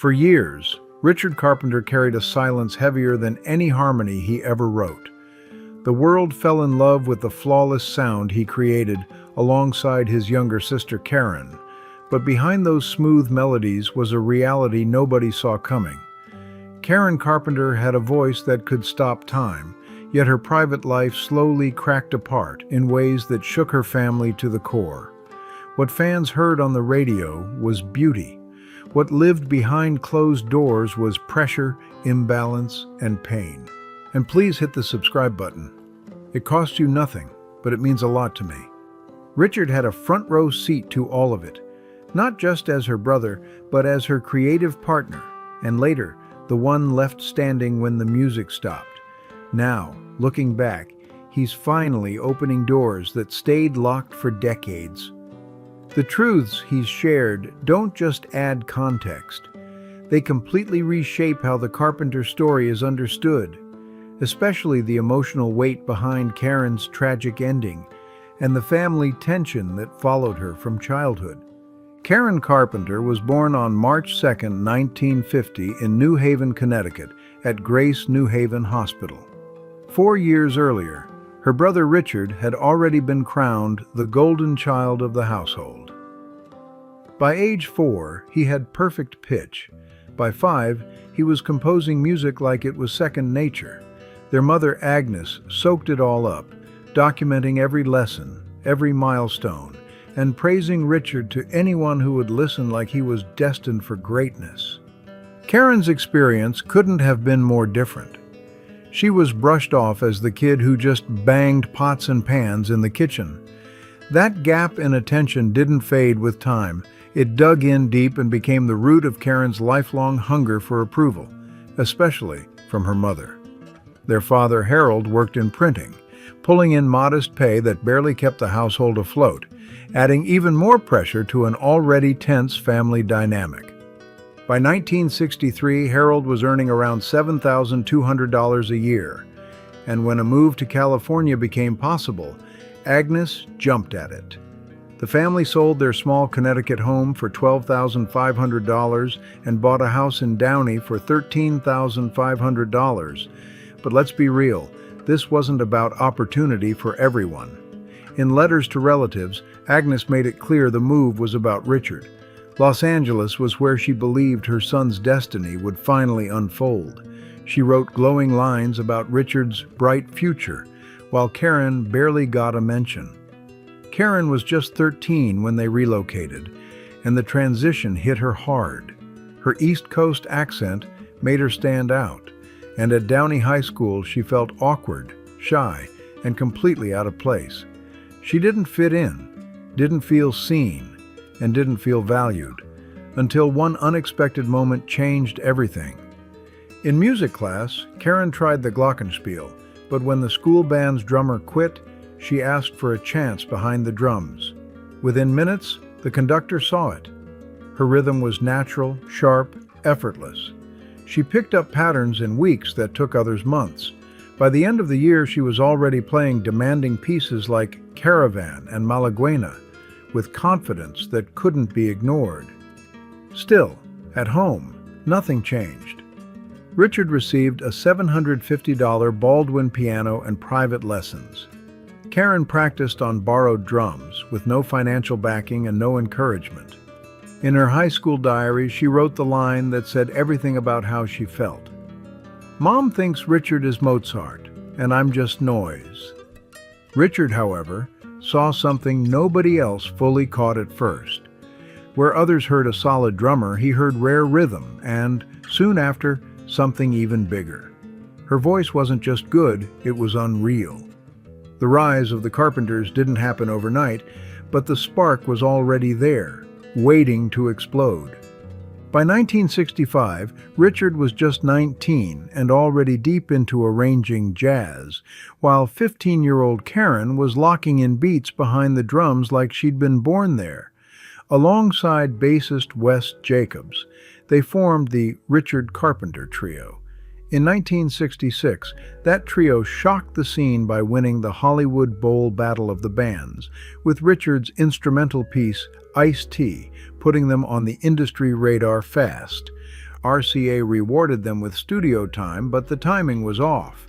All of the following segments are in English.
For years, Richard Carpenter carried a silence heavier than any harmony he ever wrote. The world fell in love with the flawless sound he created alongside his younger sister Karen, but behind those smooth melodies was a reality nobody saw coming. Karen Carpenter had a voice that could stop time, yet her private life slowly cracked apart in ways that shook her family to the core. What fans heard on the radio was beauty. What lived behind closed doors was pressure, imbalance, and pain. And please hit the subscribe button. It costs you nothing, but it means a lot to me. Richard had a front row seat to all of it, not just as her brother, but as her creative partner, and later, the one left standing when the music stopped. Now, looking back, he's finally opening doors that stayed locked for decades. The truths he's shared don't just add context. They completely reshape how the Carpenter story is understood, especially the emotional weight behind Karen's tragic ending and the family tension that followed her from childhood. Karen Carpenter was born on March 2, 1950 in New Haven, Connecticut, at Grace New Haven Hospital. 4 years earlier, her brother Richard had already been crowned the golden child of the household. By age 4, he had perfect pitch. By 5, he was composing music like it was second nature. Their mother Agnes soaked it all up, documenting every lesson, every milestone, and praising Richard to anyone who would listen like he was destined for greatness. Karen's experience couldn't have been more different. She was brushed off as the kid who just banged pots and pans in the kitchen. That gap in attention didn't fade with time. It dug in deep and became the root of Karen's lifelong hunger for approval, especially from her mother. Their father, Harold, worked in printing, pulling in modest pay that barely kept the household afloat, adding even more pressure to an already tense family dynamic. By 1963, Harold was earning around $7,200 a year, and when a move to California became possible, Agnes jumped at it. The family sold their small Connecticut home for $12,500 and bought a house in Downey for $13,500. But let's be real, this wasn't about opportunity for everyone. In letters to relatives, Agnes made it clear the move was about Richard. Los Angeles was where she believed her son's destiny would finally unfold. She wrote glowing lines about Richard's bright future, while Karen barely got a mention. Karen was just 13 when they relocated, and the transition hit her hard. Her East Coast accent made her stand out, and at Downey High School she felt awkward, shy, and completely out of place. She didn't fit in, didn't feel seen, and didn't feel valued, until one unexpected moment changed everything. In music class, Karen tried the glockenspiel, but when the school band's drummer quit, she asked for a chance behind the drums. Within minutes, the conductor saw it. Her rhythm was natural, sharp, effortless. She picked up patterns in weeks that took others months. By the end of the year, she was already playing demanding pieces like Caravan and Malaguena, with confidence that couldn't be ignored. Still, at home, nothing changed. Richard received a $750 Baldwin piano and private lessons. Karen practiced on borrowed drums, with no financial backing and no encouragement. In her high school diary, she wrote the line that said everything about how she felt. "Mom thinks Richard is Mozart, and I'm just noise." Richard, however, saw something nobody else fully caught at first. Where others heard a solid drummer, he heard rare rhythm and, soon after, something even bigger. Her voice wasn't just good, it was unreal. The rise of the Carpenters didn't happen overnight, but the spark was already there, waiting to explode. By 1965, Richard was just 19 and already deep into arranging jazz, while 15-year-old Karen was locking in beats behind the drums like she'd been born there. Alongside bassist Wes Jacobs, they formed the Richard Carpenter Trio. In 1966, that trio shocked the scene by winning the Hollywood Bowl Battle of the Bands, with Richard's instrumental piece, Iced Tea, putting them on the industry radar fast. RCA rewarded them with studio time, but the timing was off.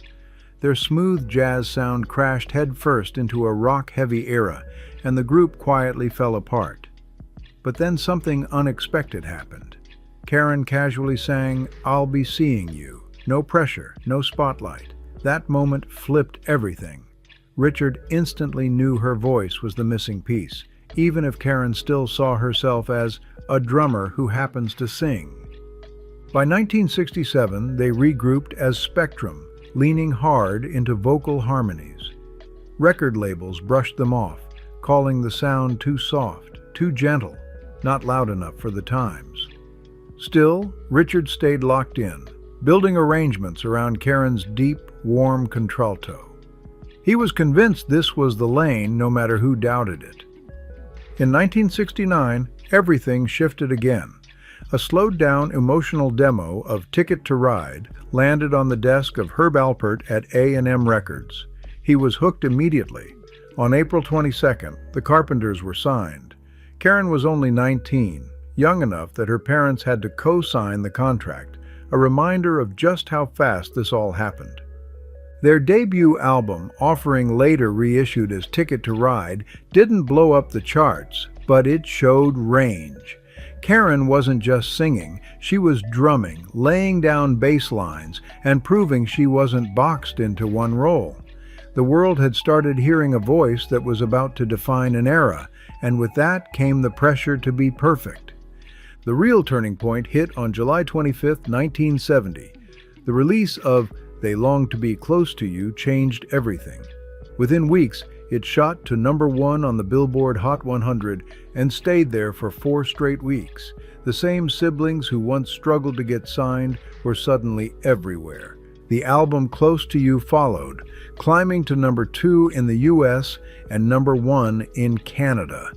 Their smooth jazz sound crashed headfirst into a rock-heavy era, and the group quietly fell apart. But then something unexpected happened. Karen casually sang, "I'll Be Seeing You." No pressure, no spotlight. That moment flipped everything. Richard instantly knew her voice was the missing piece, even if Karen still saw herself as a drummer who happens to sing. By 1967, they regrouped as Spectrum, leaning hard into vocal harmonies. Record labels brushed them off, calling the sound too soft, too gentle, not loud enough for the times. Still, Richard stayed locked in, building arrangements around Karen's deep, warm contralto. He was convinced this was the lane, no matter who doubted it. In 1969, everything shifted again. A slowed-down emotional demo of Ticket to Ride landed on the desk of Herb Alpert at A&M Records. He was hooked immediately. On April 22nd, the Carpenters were signed. Karen was only 19, young enough that her parents had to co-sign the contract, a reminder of just how fast this all happened. Their debut album, offering later reissued as Ticket to Ride, didn't blow up the charts, but it showed range. Karen wasn't just singing, she was drumming, laying down bass lines, and proving she wasn't boxed into one role. The world had started hearing a voice that was about to define an era, and with that came the pressure to be perfect. The real turning point hit on July 25, 1970. The release of They Long to Be Close to You changed everything. Within weeks, it shot to #1 on the Billboard Hot 100 and stayed there for 4 straight weeks. The same siblings who once struggled to get signed were suddenly everywhere. The album Close to You followed, climbing to #2 in the US and #1 in Canada.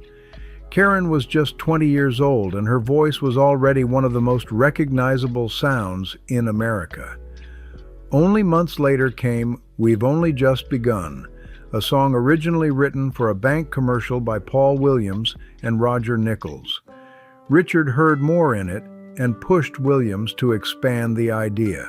Karen was just 20 years old, and her voice was already one of the most recognizable sounds in America. Only months later came We've Only Just Begun, a song originally written for a bank commercial by Paul Williams and Roger Nichols. Richard heard more in it and pushed Williams to expand the idea.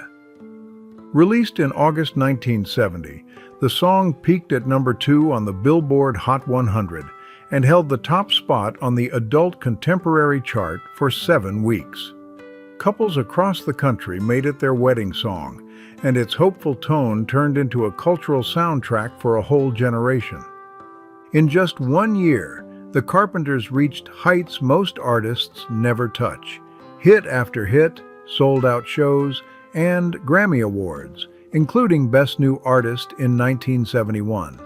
Released in August 1970, the song peaked at #2 on the Billboard Hot 100 and held the top spot on the adult contemporary chart for 7 weeks. Couples across the country made it their wedding song, and its hopeful tone turned into a cultural soundtrack for a whole generation. In just 1 year, the Carpenters reached heights most artists never touch. Hit after hit, sold-out shows, and Grammy Awards, including Best New Artist in 1971.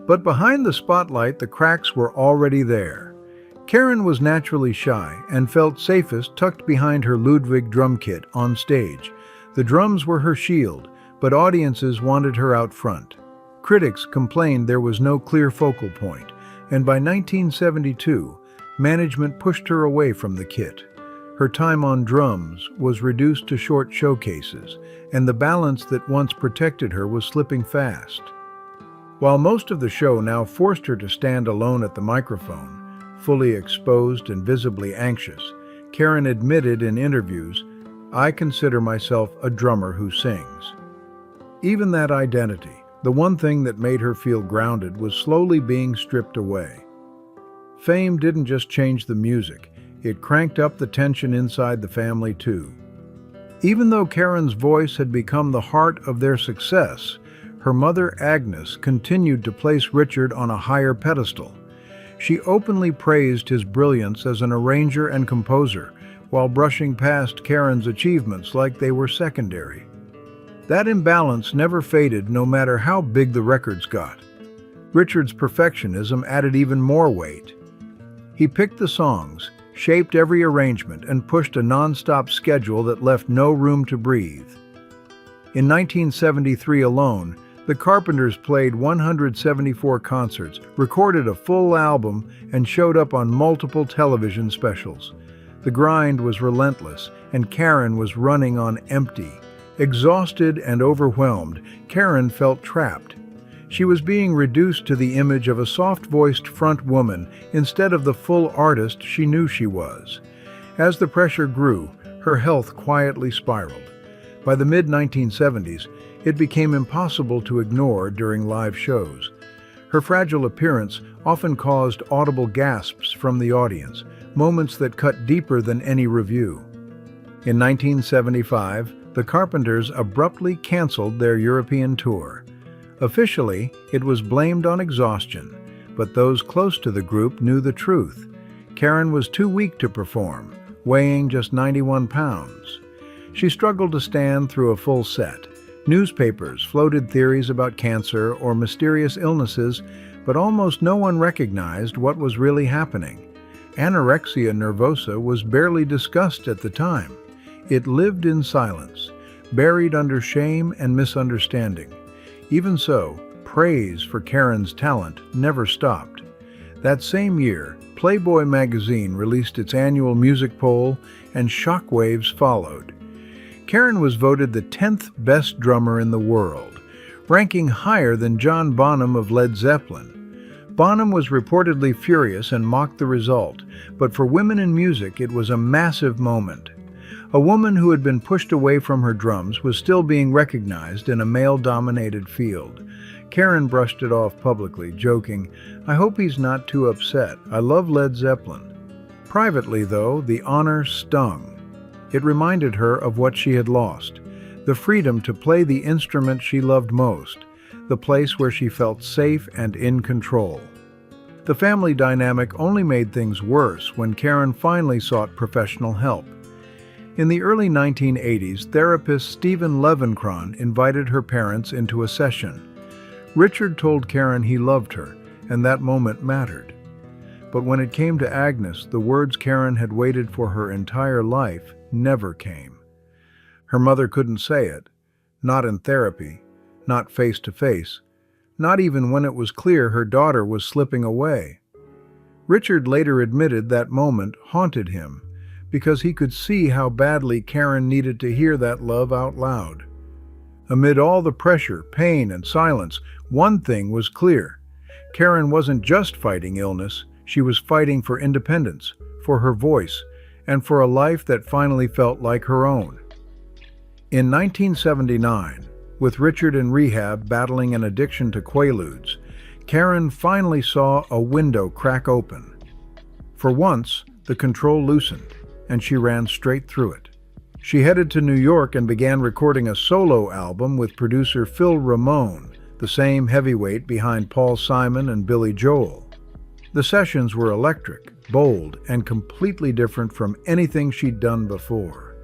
But behind the spotlight, the cracks were already there. Karen was naturally shy and felt safest tucked behind her Ludwig drum kit on stage. The drums were her shield, but audiences wanted her out front. Critics complained there was no clear focal point, and by 1972, management pushed her away from the kit. Her time on drums was reduced to short showcases, and the balance that once protected her was slipping fast. While most of the show now forced her to stand alone at the microphone, fully exposed and visibly anxious, Karen admitted in interviews, "I consider myself a drummer who sings." Even that identity, the one thing that made her feel grounded, was slowly being stripped away. Fame didn't just change the music, it cranked up the tension inside the family too. Even though Karen's voice had become the heart of their success, her mother Agnes continued to place Richard on a higher pedestal. She openly praised his brilliance as an arranger and composer, while brushing past Karen's achievements like they were secondary. That imbalance never faded, no matter how big the records got. Richard's perfectionism added even more weight. He picked the songs, shaped every arrangement, and pushed a non-stop schedule that left no room to breathe. In 1973 alone, the Carpenters played 174 concerts, recorded a full album, and showed up on multiple television specials. The grind was relentless, and Karen was running on empty. Exhausted and overwhelmed, Karen felt trapped. She was being reduced to the image of a soft-voiced front woman instead of the full artist she knew she was. As the pressure grew, Her health quietly spiraled. By the mid-1970s, it became impossible to ignore during live shows. Her fragile appearance often caused audible gasps from the audience, moments that cut deeper than any review. In 1975, the Carpenters abruptly canceled their European tour. Officially, it was blamed on exhaustion, but those close to the group knew the truth. Karen was too weak to perform, weighing just 91 pounds. She struggled to stand through a full set. Newspapers floated theories about cancer or mysterious illnesses, but almost no one recognized what was really happening. Anorexia nervosa was barely discussed at the time. It lived in silence, buried under shame and misunderstanding. Even so, praise for Karen's talent never stopped. That same year, Playboy magazine released its annual music poll, and shockwaves followed. Karen was voted the 10th best drummer in the world, ranking higher than John Bonham of Led Zeppelin. Bonham was reportedly furious and mocked the result, but for women in music it was a massive moment. A woman who had been pushed away from her drums was still being recognized in a male-dominated field. Karen brushed it off publicly, joking, "I hope he's not too upset. I love Led Zeppelin." Privately, though, the honor stung. It reminded her of what she had lost, the freedom to play the instrument she loved most, the place where she felt safe and in control. The family dynamic only made things worse when Karen finally sought professional help. In the early 1980s, therapist Stephen Levenkron invited her parents into a session. Richard told Karen he loved her, and that moment mattered. But when it came to Agnes, the words Karen had waited for her entire life never came. Her mother couldn't say it, not in therapy, not face to face, not even when it was clear her daughter was slipping away. Richard later admitted that moment haunted him, because he could see how badly Karen needed to hear that love out loud. Amid all the pressure, pain, and silence, one thing was clear. Karen wasn't just fighting illness, she was fighting for independence, for her voice, and for a life that finally felt like her own. In 1979, with Richard in rehab battling an addiction to Quaaludes, Karen finally saw a window crack open. For once, the control loosened, and she ran straight through it. She headed to New York and began recording a solo album with producer Phil Ramone, the same heavyweight behind Paul Simon and Billy Joel. The sessions were electric, bold, and completely different from anything she'd done before.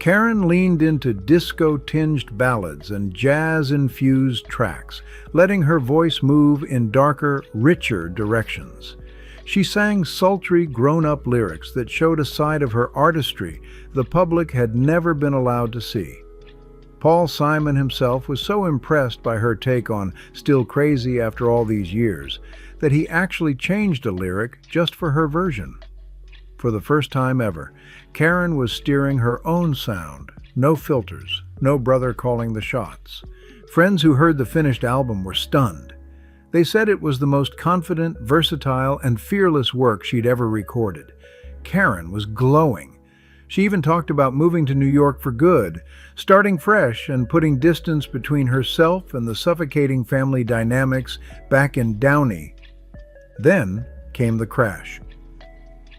Karen leaned into disco-tinged ballads and jazz-infused tracks, letting her voice move in darker, richer directions. She sang sultry, grown-up lyrics that showed a side of her artistry the public had never been allowed to see. Paul Simon himself was so impressed by her take on "Still Crazy After All These Years" that he actually changed a lyric just for her version. For the first time ever, Karen was steering her own sound. No filters, no brother calling the shots. Friends who heard the finished album were stunned. They said it was the most confident, versatile, and fearless work she'd ever recorded. Karen was glowing. She even talked about moving to New York for good, starting fresh and putting distance between herself and the suffocating family dynamics back in Downey. Then came the crash.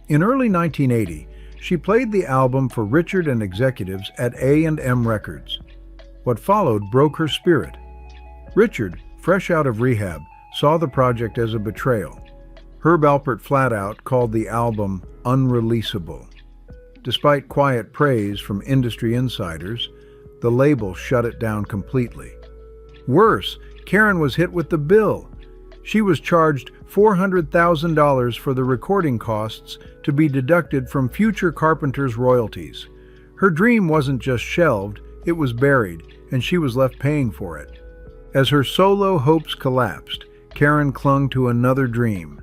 In early 1980, she played the album for Richard and executives at A&M Records. What followed broke her spirit. Richard, fresh out of rehab, saw the project as a betrayal. Herb Alpert flat out called the album unreleasable. Despite quiet praise from industry insiders, the label shut it down completely. Worse, Karen was hit with the bill. She was charged $400,000 for the recording costs to be deducted from future Carpenters' royalties. Her dream wasn't just shelved, it was buried, and she was left paying for it. As her solo hopes collapsed, Karen clung to another dream.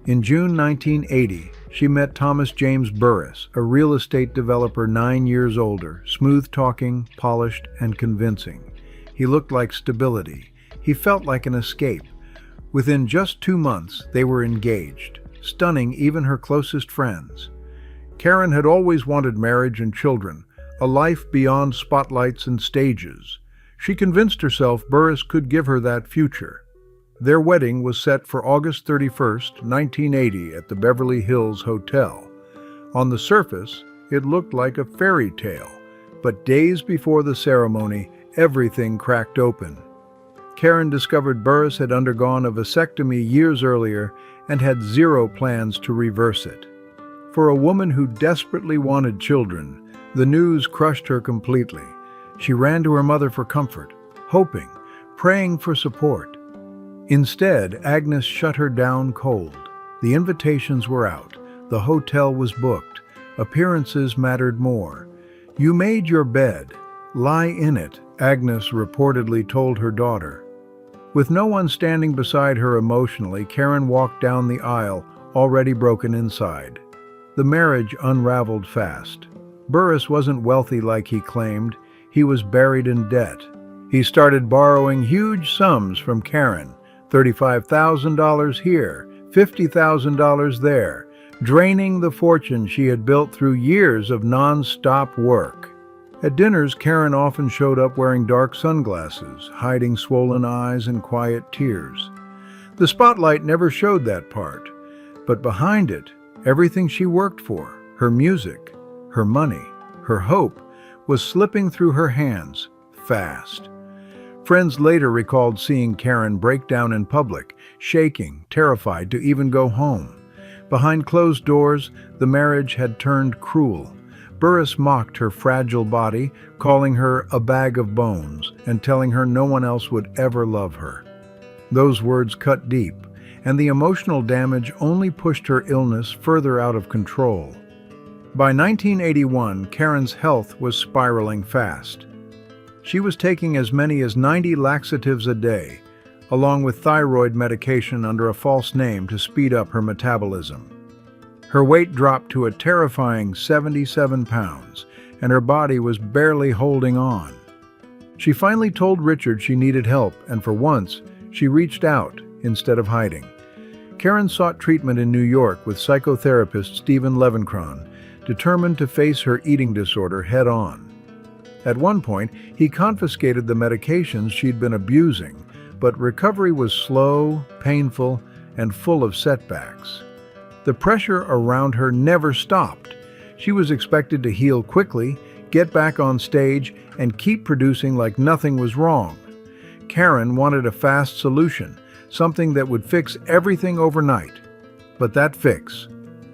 In June 1980, she met Thomas James Burris, a real estate developer 9 years older, smooth-talking, polished, and convincing. He looked like stability. He felt like an escape. Within just 2 months, they were engaged, stunning even her closest friends. Karen had always wanted marriage and children, a life beyond spotlights and stages. She convinced herself Burris could give her that future. Their wedding was set for August 31st, 1980 at the Beverly Hills Hotel. On the surface, it looked like a fairy tale, but days before the ceremony, everything cracked open. Karen discovered Burris had undergone a vasectomy years earlier and had zero plans to reverse it. For a woman who desperately wanted children, the news crushed her completely. She ran to her mother for comfort, hoping, praying for support. Instead, Agnes shut her down cold. The invitations were out. The hotel was booked. Appearances mattered more. "You made your bed. Lie in it," Agnes reportedly told her daughter. With no one standing beside her emotionally, Karen walked down the aisle, already broken inside. The marriage unraveled fast. Burris wasn't wealthy like he claimed. He was buried in debt. He started borrowing huge sums from Karen, $35,000 here, $50,000 there, draining the fortune she had built through years of non-stop work. At dinners, Karen often showed up wearing dark sunglasses, hiding swollen eyes and quiet tears. The spotlight never showed that part, but behind it, everything she worked for, her music, her money, her hope, was slipping through her hands, fast. Friends later recalled seeing Karen break down in public, shaking, terrified to even go home. Behind closed doors, the marriage had turned cruel. Burris mocked her fragile body, calling her a bag of bones and telling her no one else would ever love her. Those words cut deep, and the emotional damage only pushed her illness further out of control. By 1981, Karen's health was spiraling fast. She was taking as many as 90 laxatives a day, along with thyroid medication under a false name to speed up her metabolism. Her weight dropped to a terrifying 77 pounds, and her body was barely holding on. She finally told Richard she needed help, and for once, she reached out instead of hiding. Karen sought treatment in New York with psychotherapist Stephen Levenkron, determined to face her eating disorder head-on. At one point, he confiscated the medications she'd been abusing, but recovery was slow, painful, and full of setbacks. The pressure around her never stopped. She was expected to heal quickly, get back on stage, and keep producing like nothing was wrong. Karen wanted a fast solution, something that would fix everything overnight. But that fix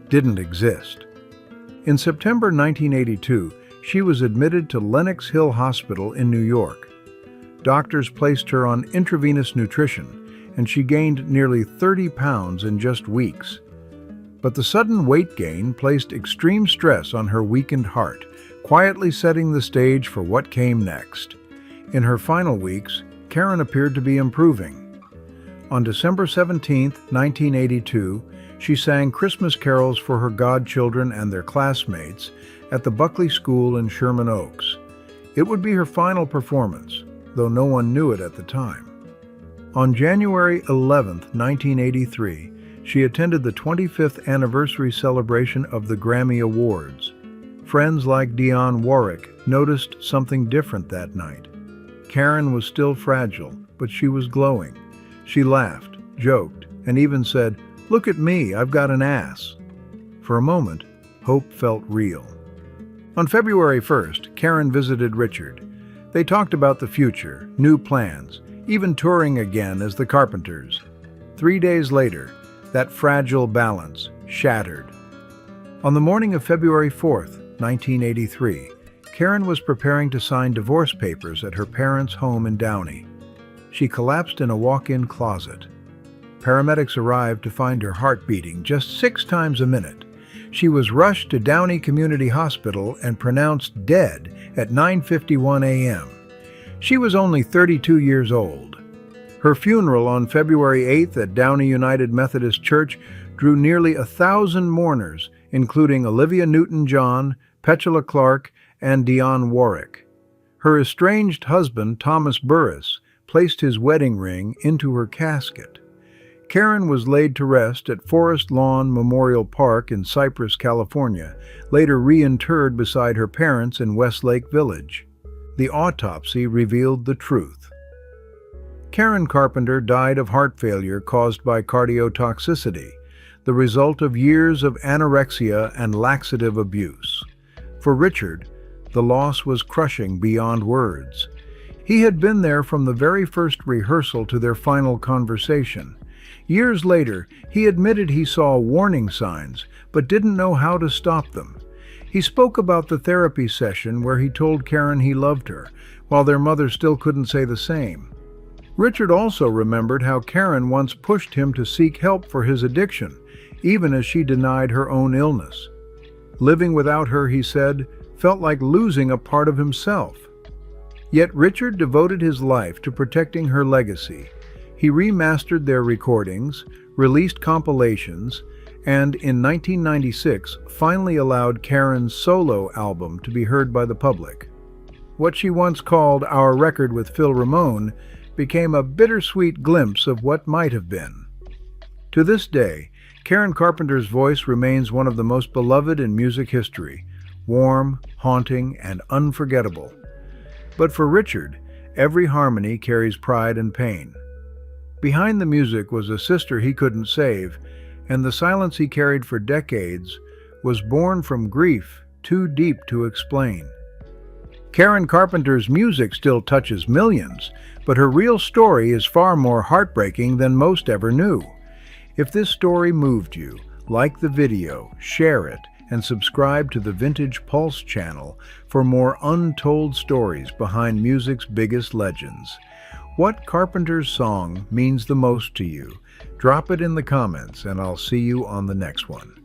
didn't exist. In September 1982, she was admitted to Lenox Hill Hospital in New York. Doctors placed her on intravenous nutrition, and she gained nearly 30 pounds in just weeks. But the sudden weight gain placed extreme stress on her weakened heart, quietly setting the stage for what came next. In her final weeks, Karen appeared to be improving. On December 17, 1982, she sang Christmas carols for her godchildren and their classmates at the Buckley School in Sherman Oaks. It would be her final performance, though no one knew it at the time. On January 11, 1983, she attended the 25th anniversary celebration of the Grammy Awards. Friends like Dionne Warwick noticed something different that night. Karen was still fragile, but she was glowing. She laughed, joked, and even said, "Look at me, I've got an ass." For a moment, hope felt real. On February 1st, Karen visited Richard. They talked about the future, new plans, even touring again as the Carpenters. 3 days later, that fragile balance shattered. On the morning of February 4th, 1983, Karen was preparing to sign divorce papers at her parents' home in Downey. She collapsed in a walk-in closet. Paramedics arrived to find her heart beating just 6 times a minute. She was rushed to Downey Community Hospital and pronounced dead at 9:51 a.m. She was only 32 years old. Her funeral on February 8th at Downey United Methodist Church drew nearly 1,000 mourners, including Olivia Newton-John, Petula Clark, and Dionne Warwick. Her estranged husband, Thomas Burris, placed his wedding ring into her casket. Karen was laid to rest at Forest Lawn Memorial Park in Cypress, California, later reinterred beside her parents in Westlake Village. The autopsy revealed the truth. Karen Carpenter died of heart failure caused by cardiotoxicity, the result of years of anorexia and laxative abuse. For Richard, the loss was crushing beyond words. He had been there from the very first rehearsal to their final conversation. Years later, he admitted he saw warning signs, but didn't know how to stop them. He spoke about the therapy session where he told Karen he loved her, while their mother still couldn't say the same. Richard also remembered how Karen once pushed him to seek help for his addiction, even as she denied her own illness. Living without her, he said, felt like losing a part of himself. Yet Richard devoted his life to protecting her legacy. He remastered their recordings, released compilations, and in 1996 finally allowed Karen's solo album to be heard by the public. What she once called "our record with Phil Ramone" became a bittersweet glimpse of what might have been. To this day, Karen Carpenter's voice remains one of the most beloved in music history, warm, haunting, and unforgettable. But for Richard, every harmony carries pride and pain. Behind the music was a sister he couldn't save, and the silence he carried for decades was born from grief too deep to explain. Karen Carpenter's music still touches millions, but her real story is far more heartbreaking than most ever knew. If this story moved you, like the video, share it, and subscribe to the Vintage Pulse channel for more untold stories behind music's biggest legends. What Carpenter's song means the most to you? Drop it in the comments, and I'll see you on the next one.